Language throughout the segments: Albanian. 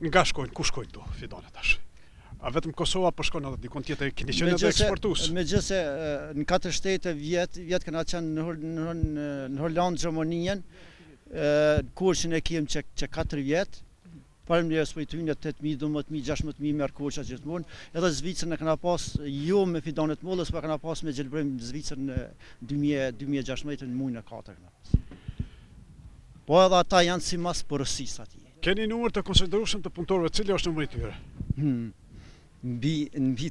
Nga shkojnë, ku shkojnë tu fidane tash? A vetëm Kosova po shkon edhe dikon tjetër, keni qenë edhe eksportues? Megjithse në 4 shtete vjet kanë qenë në Holland, Gjermanien, kursin e kem që 4 vjet. Parëm një spojtujnë 8.000, 12.000, 16.000 merë kursa gjithmonë. Edhe Zvicrën e këna pas, jo me fidanet mollës, pa këna pas me gjelbrim Zvicrën në 2016 në mujnë e 4 këna pas. Po edhe ata janë si mas përësis ati. Keni numër të konsiderueshëm të punëtorëve, cili është numri i tyre? Mbi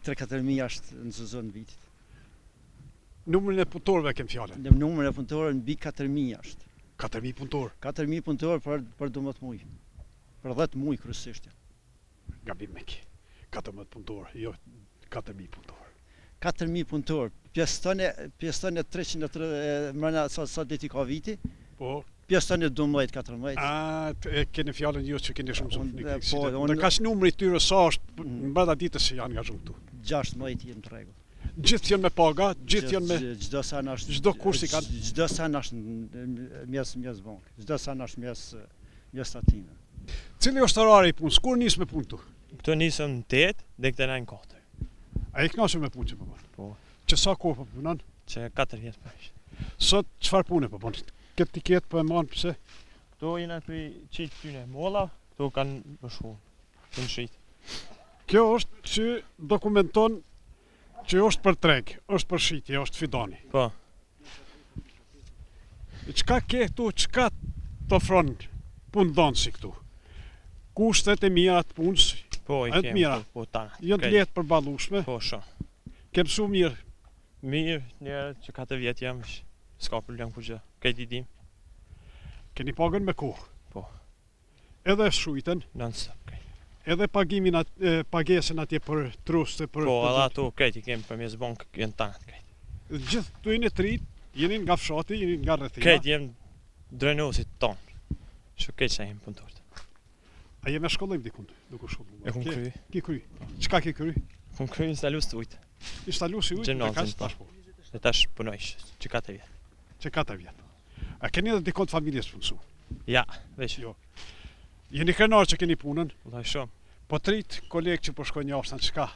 3-4.000 është në sezon vitit. Numrin e punëtorëve kem fjalën. Numrin e punëtorëve mbi 4.000 është. 4.000 punëtorë? 4.000 punëtorë për 12 muaj. Për 10 muaj kryesisht. Gabim me ki. 14 punëtorë, jo 4.000 punëtorë. 4.000 punëtorë. Pjesëtën e 300 mërëna sa deti ka viti. Po. Pjesëtën e 12-14. A, keni fjalën ju që keni shumë zonë. Po, Dhe ka që numri tyre sa është në brenda ditës që janë angazhuar këtu? 16 jenë të rregull. Gjithë janë me paga, gjithë janë me... Çdo sen është... Çdo kurs i kanë? Çdo sen është mes bankë. Çdo sen është mes statime. Cili është orari i punës? Kur nis me punë këtu? Këtu nisëm në 8 dhe këtë 9-4. A i kënaqur me punë që po bën? Po. Që sa kohë po punon? Që 4 vjet për. Sot çfarë pune po bën? Këtë tiket po e marr pse? Këtu jena për qitë tyne molla, këtu kanë bëshu, të nshit. Kjo është që dokumenton që është për treg, është për shitje, është fidani. Po. Çka ke këtu, çka të ofron punëdhënësi këtu? Kushtet e mira të punës, Po, i të mira. Po, tana. Janë të lehtë përballueshme. Po, shumë. Ke mësuar mirë. Mirë, njerë që 4 vjet jam, s'ka problem kur gjë. Këtë i dim. Keni pagën me kohë. Po. Edhe shujten, Non-stop. edhe pagimin pagesën atje për truste, për... Po, edhe ato këtë i kemi për mes bankë, jenë tanët këtë. Gjithë të jeni të rit, jeni nga fshati, jeni nga rrethina. Këtë jenë drenosit tonë. Që këtë që jemi punëtorët. A je me shkollim dikun, duke shkollu? E kum kry. Ki kry? Çka ki kry? Kum kry instalus të ujtë. Instaluesi ujtë, dhe ka që Gjenazën, tash po. Dhe tash punojsh, që 4 vjet. Që 4 vjet. A keni edhe dikon të familjes punësu? Ja, veç. Jo. Jeni krenar që keni punën, Vëllai shumë. po të rit kolegë që po shkojnë jashtë, çka?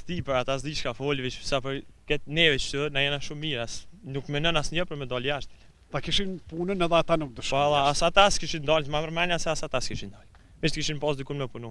Sti për ata s'di çka fol, veç sa për këtë neve që na jena shumë mirë, nuk mendon asnjë për me dal jashtë. Ta kishin punën edhe ata nuk Po dëshkojnë. as ata s'kishin dalë, më përmendja se as ata s'kishin dalë. Veç kishin pas dikun me punu.